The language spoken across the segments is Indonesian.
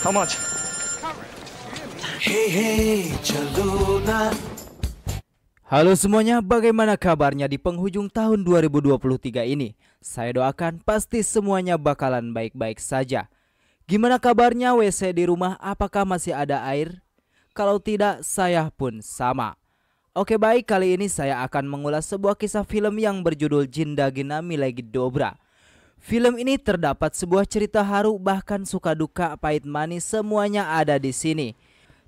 How much? Hey hey, chalo na. Halo semuanya, bagaimana kabarnya di penghujung tahun 2023 ini? Saya doakan pasti semuanya bakalan baik-baik saja. Gimana kabarnya WC di rumah? Apakah masih ada air? Kalau tidak, saya pun sama. Oke baik, kali ini saya akan mengulas sebuah kisah film yang berjudul Jindagina Milegi Dobra. Film ini terdapat sebuah cerita haru, bahkan suka duka, pahit manis, semuanya ada di sini.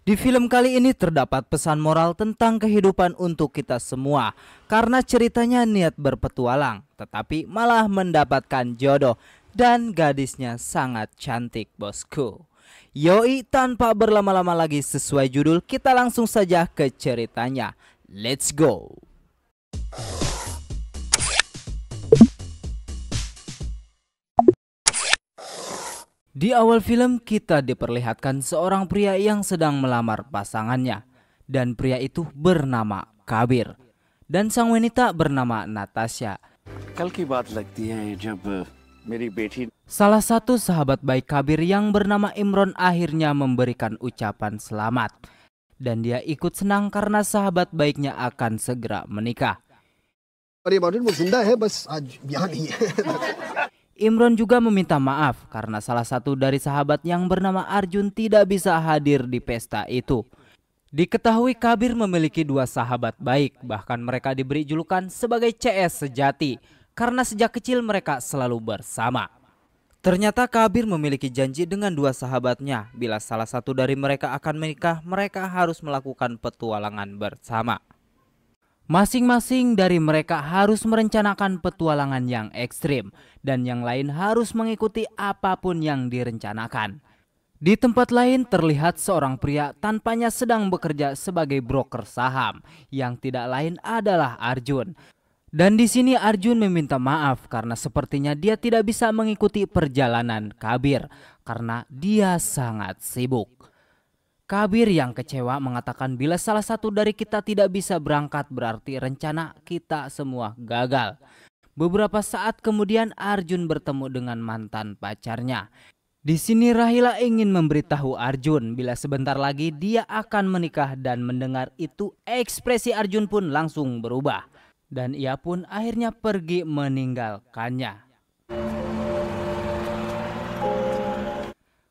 Di film kali ini terdapat pesan moral tentang kehidupan untuk kita semua. Karena ceritanya niat berpetualang, tetapi malah mendapatkan jodoh. Dan gadisnya sangat cantik, bosku. Yoi, tanpa berlama-lama lagi, sesuai judul, kita langsung saja ke ceritanya. Let's go. Di awal film kita diperlihatkan seorang pria yang sedang melamar pasangannya. Dan pria itu bernama Kabir. Dan sang wanita bernama Natasha. कल की बात लगती है जब मेरी बेटी Salah satu sahabat baik Kabir yang bernama Imron akhirnya memberikan ucapan selamat. Dan dia ikut senang karena sahabat baiknya akan segera menikah. Imron juga meminta maaf karena salah satu dari sahabat yang bernama Arjun tidak bisa hadir di pesta itu. Diketahui Kabir memiliki dua sahabat baik, bahkan mereka diberi julukan sebagai CS sejati karena sejak kecil mereka selalu bersama. Ternyata Kabir memiliki janji dengan dua sahabatnya, bila salah satu dari mereka akan menikah, mereka harus melakukan petualangan bersama. Masing-masing dari mereka harus merencanakan petualangan yang ekstrim dan yang lain harus mengikuti apapun yang direncanakan. Di tempat lain terlihat seorang pria tanpanya sedang bekerja sebagai broker saham yang tidak lain adalah Arjun. Dan di sini Arjun meminta maaf karena sepertinya dia tidak bisa mengikuti perjalanan Kabir karena dia sangat sibuk. Kabir yang kecewa mengatakan bila salah satu dari kita tidak bisa berangkat berarti rencana kita semua gagal. Beberapa saat kemudian Arjun bertemu dengan mantan pacarnya. Di sini Rahila ingin memberitahu Arjun bila sebentar lagi dia akan menikah dan mendengar itu ekspresi Arjun pun langsung berubah. Dan ia pun akhirnya pergi meninggalkannya.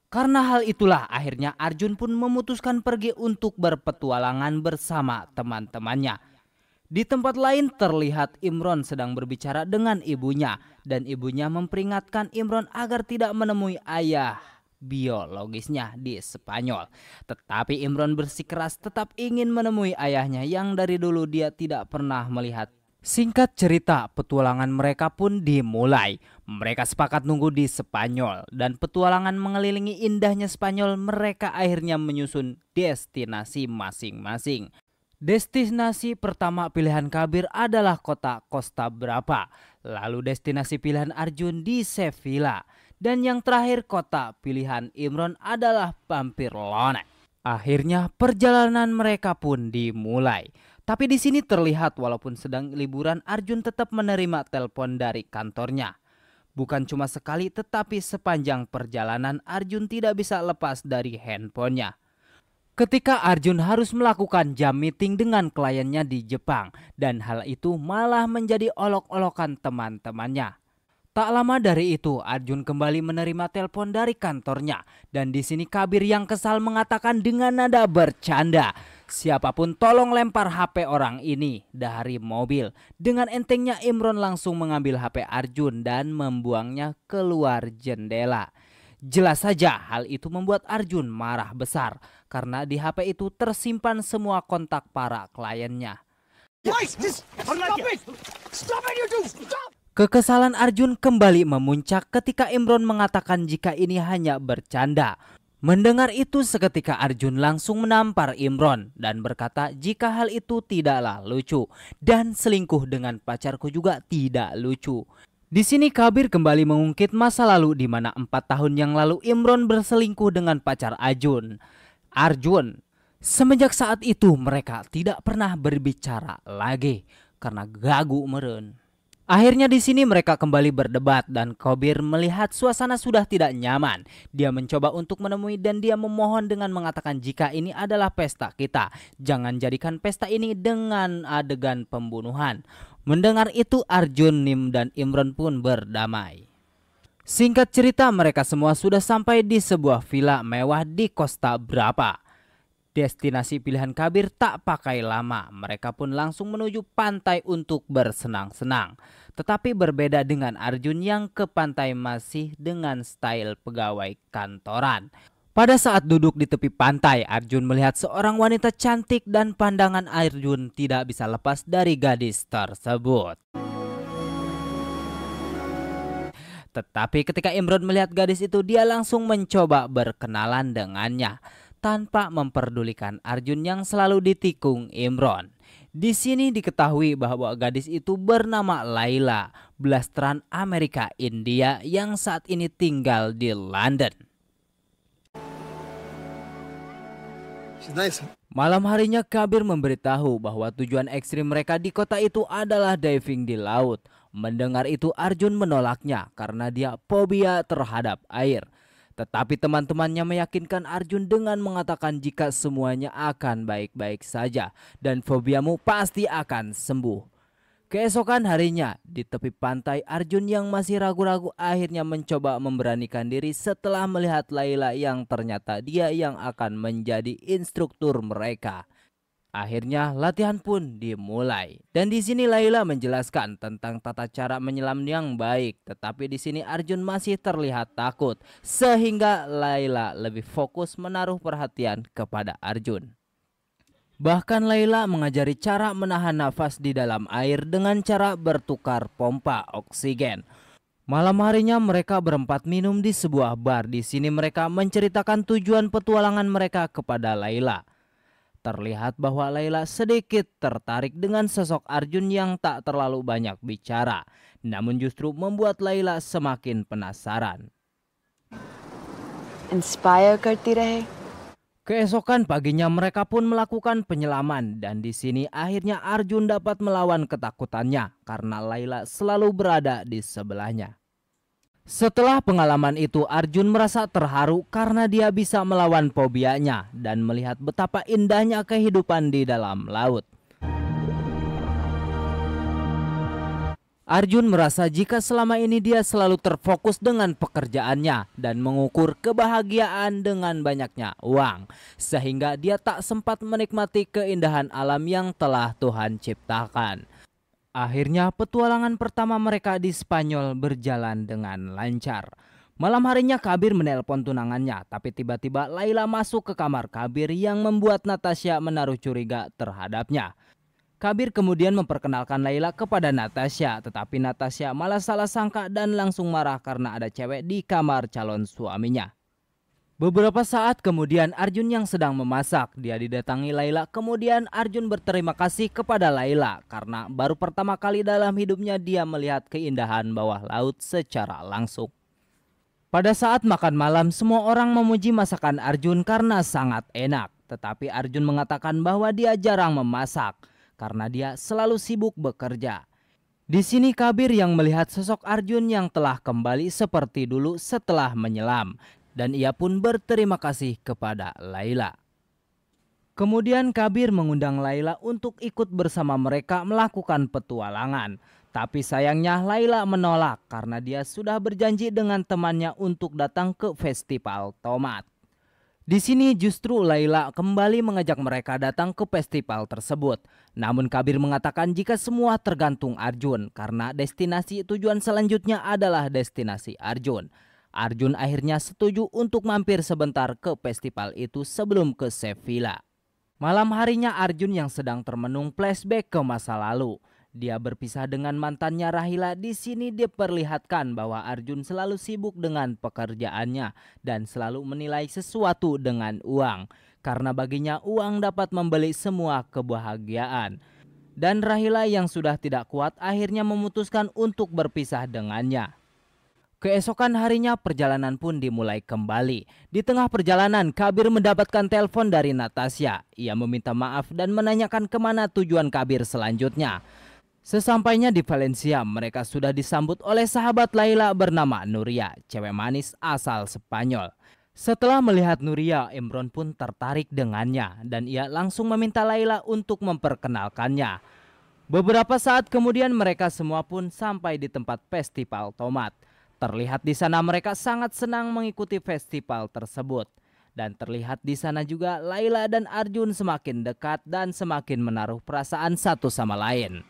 Karena hal itulah akhirnya Arjun pun memutuskan pergi untuk berpetualangan bersama teman-temannya. Di tempat lain terlihat Imron sedang berbicara dengan ibunya dan ibunya memperingatkan Imron agar tidak menemui ayah biologisnya di Spanyol. Tetapi Imron bersikeras tetap ingin menemui ayahnya yang dari dulu dia tidak pernah melihat. Singkat cerita, petualangan mereka pun dimulai. Mereka sepakat nunggu di Spanyol dan petualangan mengelilingi indahnya Spanyol, mereka akhirnya menyusun destinasi masing-masing. Destinasi pertama pilihan Kabir adalah kota Costa Brava, lalu destinasi pilihan Arjun di Sevilla, dan yang terakhir kota pilihan Imron adalah Pamplona. Akhirnya perjalanan mereka pun dimulai. Tapi di sini terlihat walaupun sedang liburan Arjun tetap menerima telepon dari kantornya. Bukan cuma sekali tetapi sepanjang perjalanan Arjun tidak bisa lepas dari handphonenya. Ketika Arjun harus melakukan jam meeting dengan kliennya di Jepang dan hal itu malah menjadi olok-olokan teman-temannya. Tak lama dari itu Arjun kembali menerima telepon dari kantornya dan di sini Kabir yang kesal mengatakan dengan nada bercanda, "Siapapun tolong lempar HP orang ini dari mobil." Dengan entengnya Imron langsung mengambil HP Arjun dan membuangnya keluar jendela. Jelas saja hal itu membuat Arjun marah besar karena di HP itu tersimpan semua kontak para kliennya. Kekesalan Arjun kembali memuncak ketika Imron mengatakan jika ini hanya bercanda. Mendengar itu seketika Arjun langsung menampar Imron dan berkata jika hal itu tidaklah lucu dan selingkuh dengan pacarku juga tidak lucu. Di sini Kabir kembali mengungkit masa lalu di mana 4 tahun yang lalu Imron berselingkuh dengan pacar Arjun. Semenjak saat itu mereka tidak pernah berbicara lagi karena gagu meren. Akhirnya di sini mereka kembali berdebat dan Kabir melihat suasana sudah tidak nyaman. Dia mencoba untuk menemui dan dia memohon dengan mengatakan jika ini adalah pesta kita, jangan jadikan pesta ini dengan adegan pembunuhan. Mendengar itu Arjun, Nim dan Imron pun berdamai. Singkat cerita mereka semua sudah sampai di sebuah villa mewah di Costa Brava. Destinasi pilihan Kabir tak pakai lama, mereka pun langsung menuju pantai untuk bersenang-senang. Tetapi berbeda dengan Arjun yang ke pantai masih dengan style pegawai kantoran. Pada saat duduk di tepi pantai, Arjun melihat seorang wanita cantik dan pandangan Arjun tidak bisa lepas dari gadis tersebut. Tetapi ketika Imron melihat gadis itu, dia langsung mencoba berkenalan dengannya tanpa memperdulikan Arjun yang selalu ditikung Imron. Di sini diketahui bahwa gadis itu bernama Laila, blasteran Amerika India yang saat ini tinggal di London. Nice. Malam harinya Kabir memberitahu bahwa tujuan ekstrim mereka di kota itu adalah diving di laut. Mendengar itu Arjun menolaknya karena dia fobia terhadap air. Tetapi teman-temannya meyakinkan Arjun dengan mengatakan jika semuanya akan baik-baik saja dan fobiamu pasti akan sembuh. Keesokan harinya di tepi pantai, Arjun yang masih ragu-ragu akhirnya mencoba memberanikan diri setelah melihat Laila yang ternyata dia yang akan menjadi instruktur mereka. Akhirnya latihan pun dimulai dan di sini Laila menjelaskan tentang tata cara menyelam yang baik, tetapi di sini Arjun masih terlihat takut sehingga Laila lebih fokus menaruh perhatian kepada Arjun. Bahkan Laila mengajari cara menahan nafas di dalam air dengan cara bertukar pompa oksigen. Malam harinya mereka berempat minum di sebuah bar. Di sini mereka menceritakan tujuan petualangan mereka kepada Laila. Terlihat bahwa Laila sedikit tertarik dengan sosok Arjun yang tak terlalu banyak bicara, namun justru membuat Laila semakin penasaran. Inspire करती रहे. Keesokan paginya mereka pun melakukan penyelaman dan di sini akhirnya Arjun dapat melawan ketakutannya karena Laila selalu berada di sebelahnya. Setelah pengalaman itu Arjun merasa terharu karena dia bisa melawan fobianya dan melihat betapa indahnya kehidupan di dalam laut. Arjun merasa jika selama ini dia selalu terfokus dengan pekerjaannya dan mengukur kebahagiaan dengan banyaknya uang, sehingga dia tak sempat menikmati keindahan alam yang telah Tuhan ciptakan. Akhirnya petualangan pertama mereka di Spanyol berjalan dengan lancar. Malam harinya Kabir menelpon tunangannya, tapi tiba-tiba Laila masuk ke kamar Kabir yang membuat Natasha menaruh curiga terhadapnya. Kabir kemudian memperkenalkan Laila kepada Natasha, tetapi Natasha malah salah sangka dan langsung marah karena ada cewek di kamar calon suaminya. Beberapa saat kemudian Arjun yang sedang memasak, dia didatangi Laila. Kemudian Arjun berterima kasih kepada Laila karena baru pertama kali dalam hidupnya dia melihat keindahan bawah laut secara langsung. Pada saat makan malam semua orang memuji masakan Arjun karena sangat enak. Tetapi Arjun mengatakan bahwa dia jarang memasak karena dia selalu sibuk bekerja. Di sini Kabir yang melihat sosok Arjun yang telah kembali seperti dulu setelah menyelam. Dan ia pun berterima kasih kepada Laila. Kemudian Kabir mengundang Laila untuk ikut bersama mereka melakukan petualangan. Tapi sayangnya Laila menolak karena dia sudah berjanji dengan temannya untuk datang ke festival tomat. Di sini justru Laila kembali mengajak mereka datang ke festival tersebut. Namun Kabir mengatakan jika semua tergantung Arjun karena destinasi tujuan selanjutnya adalah destinasi Arjun. Arjun akhirnya setuju untuk mampir sebentar ke festival itu sebelum ke Sevilla. Malam harinya Arjun yang sedang termenung flashback ke masa lalu. Dia berpisah dengan mantannya Rahila. Di sini diperlihatkan bahwa Arjun selalu sibuk dengan pekerjaannya dan selalu menilai sesuatu dengan uang. Karena baginya uang dapat membeli semua kebahagiaan. Dan Rahila yang sudah tidak kuat akhirnya memutuskan untuk berpisah dengannya. Keesokan harinya perjalanan pun dimulai kembali. Di tengah perjalanan Kabir mendapatkan telepon dari Natasha. Ia meminta maaf dan menanyakan kemana tujuan Kabir selanjutnya. Sesampainya di Valencia, mereka sudah disambut oleh sahabat Laila bernama Nuria, cewek manis asal Spanyol. Setelah melihat Nuria, Imron pun tertarik dengannya dan ia langsung meminta Laila untuk memperkenalkannya. Beberapa saat kemudian mereka semua pun sampai di tempat festival tomat. Terlihat di sana mereka sangat senang mengikuti festival tersebut. Dan terlihat di sana juga Laila dan Arjun semakin dekat dan semakin menaruh perasaan satu sama lain.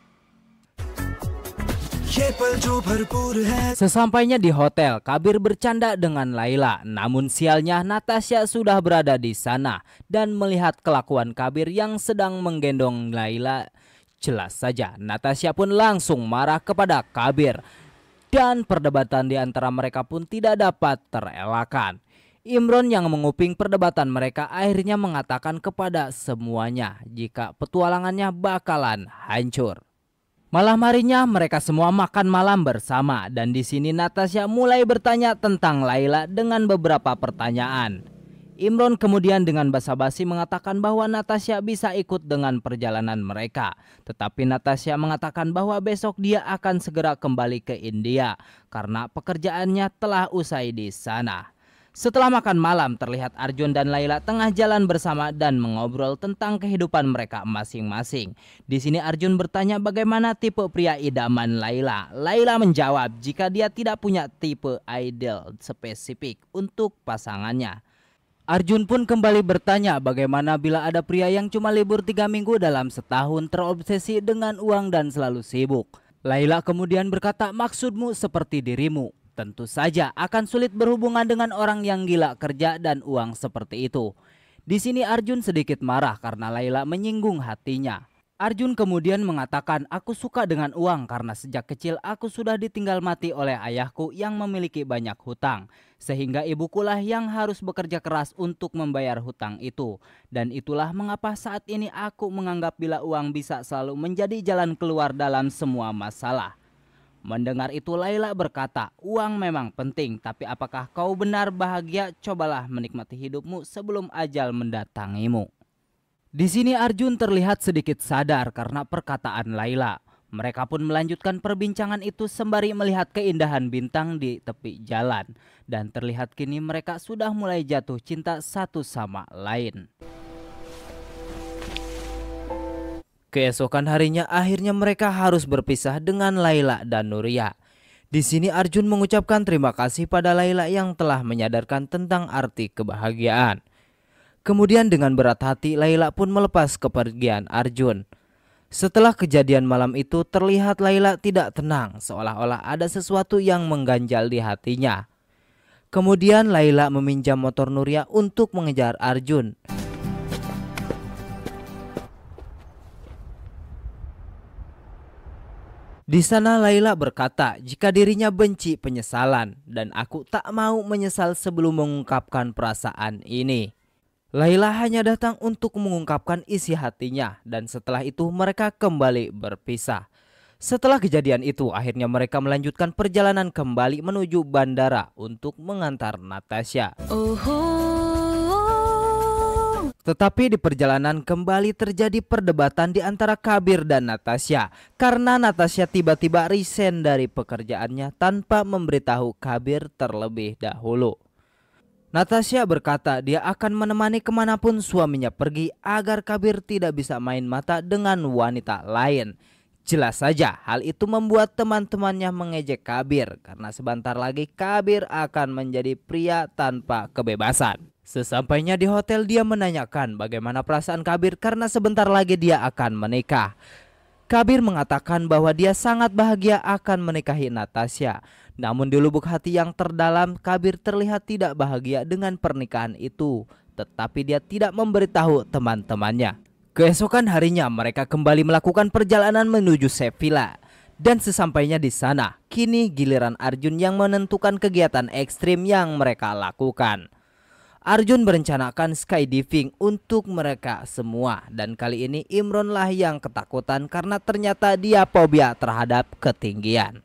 Sesampainya di hotel, Kabir bercanda dengan Laila. Namun sialnya Natasha sudah berada di sana dan melihat kelakuan Kabir yang sedang menggendong Laila. Jelas saja Natasha pun langsung marah kepada Kabir. Dan perdebatan di antara mereka pun tidak dapat terelakkan. Imron yang menguping perdebatan mereka akhirnya mengatakan kepada semuanya jika petualangannya bakalan hancur. Malam harinya mereka semua makan malam bersama dan di sini Natasha mulai bertanya tentang Laila dengan beberapa pertanyaan. Imron kemudian dengan basa-basi mengatakan bahwa Natasha bisa ikut dengan perjalanan mereka. Tetapi Natasha mengatakan bahwa besok dia akan segera kembali ke India karena pekerjaannya telah usai di sana. Setelah makan malam, terlihat Arjun dan Laila tengah jalan bersama dan mengobrol tentang kehidupan mereka masing-masing. Di sini Arjun bertanya bagaimana tipe pria idaman Laila. Laila menjawab jika dia tidak punya tipe ideal spesifik untuk pasangannya. Arjun pun kembali bertanya bagaimana bila ada pria yang cuma libur 3 minggu dalam setahun terobsesi dengan uang dan selalu sibuk. Laila kemudian berkata, maksudmu seperti dirimu. Tentu saja akan sulit berhubungan dengan orang yang gila kerja dan uang seperti itu. Di sini Arjun sedikit marah karena Laila menyinggung hatinya. Arjun kemudian mengatakan, aku suka dengan uang karena sejak kecil aku sudah ditinggal mati oleh ayahku yang memiliki banyak hutang. Sehingga ibukulah yang harus bekerja keras untuk membayar hutang itu. Dan itulah mengapa saat ini aku menganggap bila uang bisa selalu menjadi jalan keluar dalam semua masalah. Mendengar itu Laila berkata, uang memang penting, tapi apakah kau benar bahagia? Cobalah menikmati hidupmu sebelum ajal mendatangimu. Di sini Arjun terlihat sedikit sadar karena perkataan Laila. Mereka pun melanjutkan perbincangan itu sembari melihat keindahan bintang di tepi jalan. Dan terlihat kini mereka sudah mulai jatuh cinta satu sama lain. Keesokan harinya akhirnya mereka harus berpisah dengan Laila dan Nuria. Di sini Arjun mengucapkan terima kasih pada Laila yang telah menyadarkan tentang arti kebahagiaan. Kemudian dengan berat hati Laila pun melepas kepergian Arjun. Setelah kejadian malam itu terlihat Laila tidak tenang, seolah-olah ada sesuatu yang mengganjal di hatinya. Kemudian Laila meminjam motor Nuria untuk mengejar Arjun. Di sana Laila berkata jika dirinya benci penyesalan dan aku tak mau menyesal sebelum mengungkapkan perasaan ini. Laila hanya datang untuk mengungkapkan isi hatinya dan setelah itu mereka kembali berpisah. Setelah kejadian itu akhirnya mereka melanjutkan perjalanan kembali menuju bandara untuk mengantar Natasha. Tetapi di perjalanan kembali terjadi perdebatan di antara Kabir dan Natasha karena Natasha tiba-tiba resign dari pekerjaannya tanpa memberitahu Kabir terlebih dahulu. Natasha berkata dia akan menemani kemanapun suaminya pergi agar Kabir tidak bisa main mata dengan wanita lain. Jelas saja hal itu membuat teman-temannya mengejek Kabir karena sebentar lagi Kabir akan menjadi pria tanpa kebebasan. Sesampainya di hotel dia menanyakan bagaimana perasaan Kabir karena sebentar lagi dia akan menikah. Kabir mengatakan bahwa dia sangat bahagia akan menikahi Natasha. Namun di lubuk hati yang terdalam Kabir terlihat tidak bahagia dengan pernikahan itu. Tetapi dia tidak memberitahu teman-temannya. Keesokan harinya mereka kembali melakukan perjalanan menuju Sevilla. Dan sesampainya di sana, kini giliran Arjun yang menentukan kegiatan ekstrim yang mereka lakukan. Arjun merencanakan skydiving untuk mereka semua dan kali ini Imron lah yang ketakutan karena ternyata dia fobia terhadap ketinggian.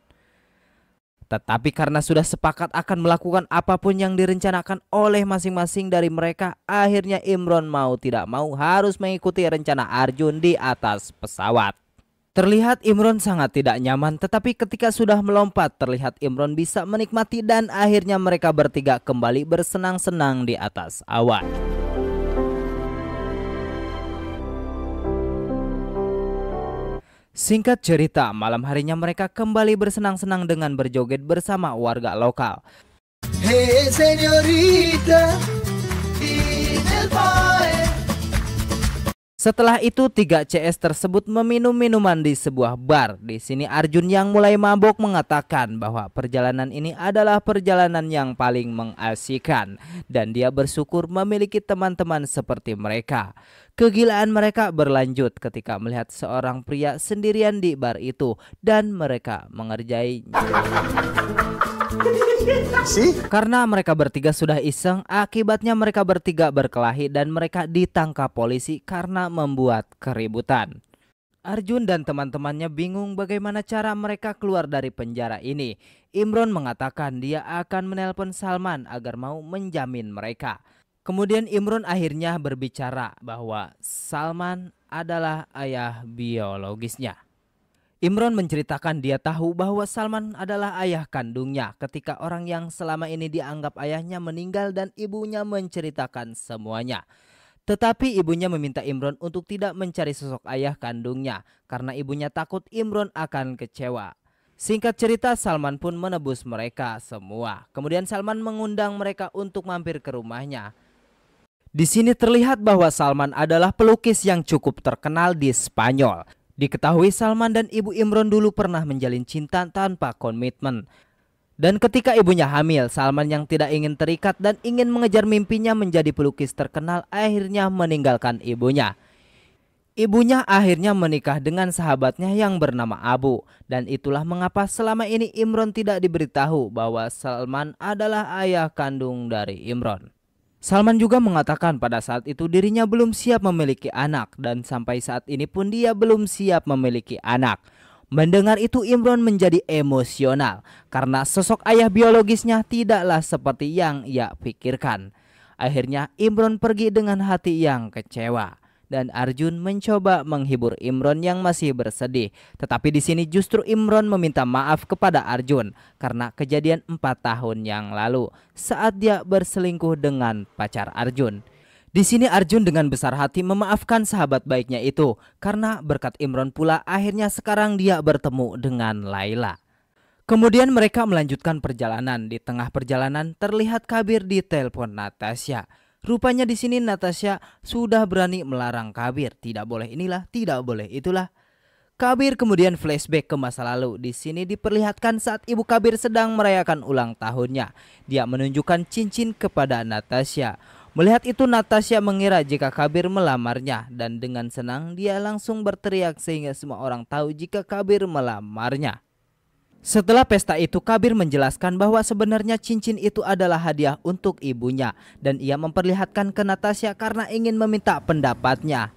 Tetapi karena sudah sepakat akan melakukan apapun yang direncanakan oleh masing-masing dari mereka, akhirnya Imron mau tidak mau harus mengikuti rencana Arjun di atas pesawat. Terlihat Imron sangat tidak nyaman, tetapi ketika sudah melompat terlihat Imron bisa menikmati dan akhirnya mereka bertiga kembali bersenang-senang di atas awan. Singkat cerita, malam harinya mereka kembali bersenang-senang dengan berjoget bersama warga lokal. Hey señorita, dime boy. Setelah itu 3 CS tersebut meminum minuman di sebuah bar. Di sini Arjun yang mulai mabok mengatakan bahwa perjalanan ini adalah perjalanan yang paling mengasihkan dan dia bersyukur memiliki teman-teman seperti mereka. Kegilaan mereka berlanjut ketika melihat seorang pria sendirian di bar itu dan mereka mengerjainya. Karena mereka bertiga sudah iseng, akibatnya mereka bertiga berkelahi dan mereka ditangkap polisi karena membuat keributan. Arjun dan teman-temannya bingung bagaimana cara mereka keluar dari penjara ini. Imron mengatakan dia akan menelpon Salman agar mau menjamin mereka. Kemudian Imron akhirnya berbicara bahwa Salman adalah ayah biologisnya. Imron menceritakan dia tahu bahwa Salman adalah ayah kandungnya ketika orang yang selama ini dianggap ayahnya meninggal dan ibunya menceritakan semuanya. Tetapi ibunya meminta Imron untuk tidak mencari sosok ayah kandungnya karena ibunya takut Imron akan kecewa. Singkat cerita, Salman pun menebus mereka semua. Kemudian Salman mengundang mereka untuk mampir ke rumahnya. Di sini terlihat bahwa Salman adalah pelukis yang cukup terkenal di Spanyol. Diketahui Salman dan ibu Imron dulu pernah menjalin cinta tanpa komitmen. Dan ketika ibunya hamil, Salman yang tidak ingin terikat dan ingin mengejar mimpinya menjadi pelukis terkenal akhirnya meninggalkan ibunya. Ibunya akhirnya menikah dengan sahabatnya yang bernama Abu. Dan itulah mengapa selama ini Imron tidak diberitahu bahwa Salman adalah ayah kandung dari Imron. Salman juga mengatakan pada saat itu dirinya belum siap memiliki anak dan sampai saat ini pun dia belum siap memiliki anak. Mendengar itu Imron menjadi emosional karena sosok ayah biologisnya tidaklah seperti yang ia pikirkan. Akhirnya Imron pergi dengan hati yang kecewa. Dan Arjun mencoba menghibur Imron yang masih bersedih. Tetapi di sini justru Imron meminta maaf kepada Arjun karena kejadian 4 tahun yang lalu saat dia berselingkuh dengan pacar Arjun. Di sini Arjun dengan besar hati memaafkan sahabat baiknya itu karena berkat Imron pula akhirnya sekarang dia bertemu dengan Laila. Kemudian mereka melanjutkan perjalanan. Di tengah perjalanan terlihat Kabir ditelepon Natasha. Rupanya di sini Natasha sudah berani melarang Kabir, tidak boleh inilah, tidak boleh itulah. Kabir kemudian flashback ke masa lalu. Di sini diperlihatkan saat ibu Kabir sedang merayakan ulang tahunnya. Dia menunjukkan cincin kepada Natasha. Melihat itu Natasha mengira jika Kabir melamarnya dan dengan senang dia langsung berteriak sehingga semua orang tahu jika Kabir melamarnya. Setelah pesta itu Kabir menjelaskan bahwa sebenarnya cincin itu adalah hadiah untuk ibunya dan ia memperlihatkan ke Natasha karena ingin meminta pendapatnya.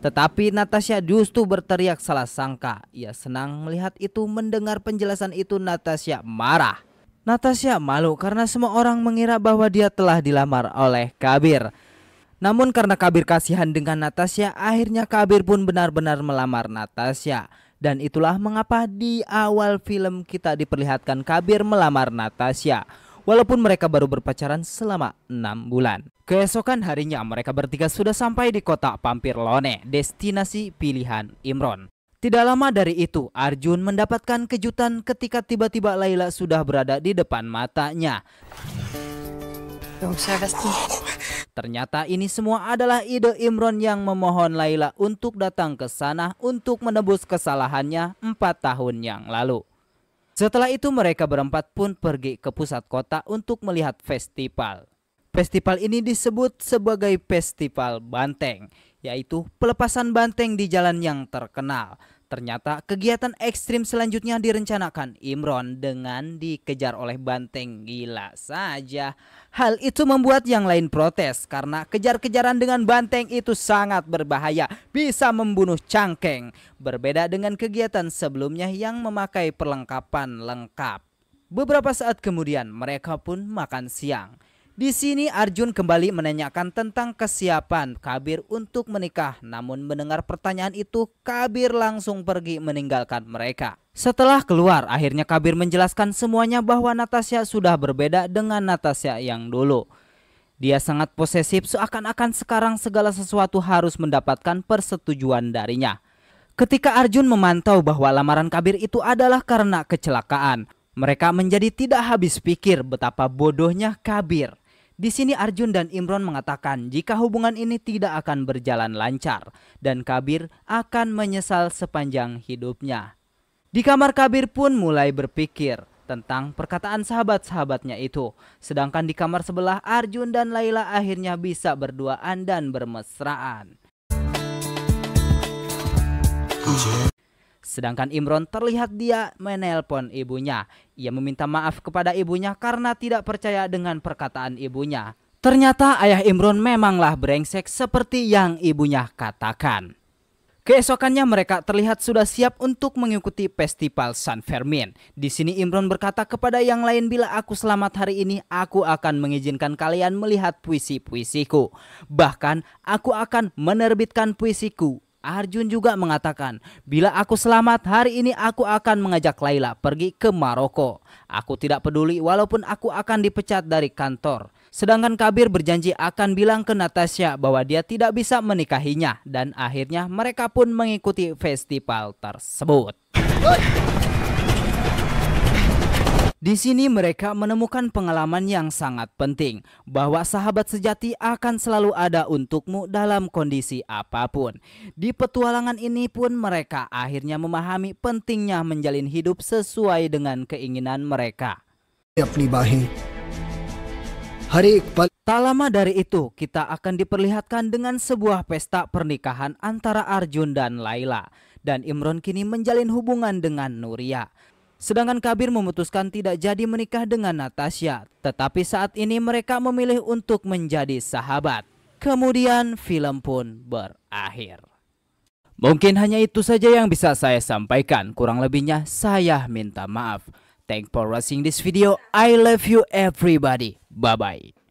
Tetapi Natasha justru berteriak salah sangka. Ia senang melihat itu. Mendengar penjelasan itu Natasha marah. Natasha malu karena semua orang mengira bahwa dia telah dilamar oleh Kabir. Namun karena Kabir kasihan dengan Natasha, akhirnya Kabir pun benar-benar melamar Natasha. Dan itulah mengapa di awal film kita diperlihatkan Kabir melamar Natasha. Walaupun mereka baru berpacaran selama 6 bulan. Keesokan harinya mereka bertiga sudah sampai di kota Pampirlone, destinasi pilihan Imron. Tidak lama dari itu Arjun mendapatkan kejutan ketika tiba-tiba Laila sudah berada di depan matanya. Ternyata ini semua adalah ide Imron yang memohon Laila untuk datang ke sana untuk menebus kesalahannya 4 tahun yang lalu. Setelah itu mereka berempat pun pergi ke pusat kota untuk melihat festival. Festival ini disebut sebagai Festival Banteng, yaitu pelepasan banteng di jalan yang terkenal. Ternyata kegiatan ekstrim selanjutnya direncanakan Imron dengan dikejar oleh banteng. Gila saja. Hal itu membuat yang lain protes karena kejar-kejaran dengan banteng itu sangat berbahaya, bisa membunuh cangkeng. Berbeda dengan kegiatan sebelumnya yang memakai perlengkapan lengkap. Beberapa saat kemudian mereka pun makan siang. Di sini Arjun kembali menanyakan tentang kesiapan Kabir untuk menikah. Namun mendengar pertanyaan itu, Kabir langsung pergi meninggalkan mereka. Setelah keluar, akhirnya Kabir menjelaskan semuanya bahwa Natasha sudah berbeda dengan Natasha yang dulu. Dia sangat posesif, seakan-akan sekarang segala sesuatu harus mendapatkan persetujuan darinya. Ketika Arjun memantau bahwa lamaran Kabir itu adalah karena kecelakaan, mereka menjadi tidak habis pikir betapa bodohnya Kabir. Di sini Arjun dan Imron mengatakan jika hubungan ini tidak akan berjalan lancar dan Kabir akan menyesal sepanjang hidupnya. Di kamar Kabir pun mulai berpikir tentang perkataan sahabat-sahabatnya itu. Sedangkan di kamar sebelah Arjun dan Laila akhirnya bisa berduaan dan bermesraan. Sedangkan Imron terlihat dia menelpon ibunya. Ia meminta maaf kepada ibunya karena tidak percaya dengan perkataan ibunya. Ternyata ayah Imron memanglah brengsek seperti yang ibunya katakan. Keesokannya mereka terlihat sudah siap untuk mengikuti festival San Fermin. Di sini Imron berkata kepada yang lain, bila aku selamat hari ini, aku akan mengizinkan kalian melihat puisi-puisiku. Bahkan aku akan menerbitkan puisiku. Arjun juga mengatakan, bila aku selamat hari ini aku akan mengajak Laila pergi ke Maroko. Aku tidak peduli walaupun aku akan dipecat dari kantor. Sedangkan Kabir berjanji akan bilang ke Natasha bahwa dia tidak bisa menikahinya. Dan akhirnya mereka pun mengikuti festival tersebut. Di sini mereka menemukan pengalaman yang sangat penting, bahwa sahabat sejati akan selalu ada untukmu dalam kondisi apapun. Di petualangan ini pun mereka akhirnya memahami pentingnya menjalin hidup sesuai dengan keinginan mereka. Tak lama dari itu, kita akan diperlihatkan dengan sebuah pesta pernikahan antara Arjun dan Laila. Dan Imron kini menjalin hubungan dengan Nuria. Sedangkan Kabir memutuskan tidak jadi menikah dengan Natasha, tetapi saat ini mereka memilih untuk menjadi sahabat. Kemudian film pun berakhir. Mungkin hanya itu saja yang bisa saya sampaikan. Kurang lebihnya saya minta maaf. Thanks for watching this video. I love you everybody. Bye bye.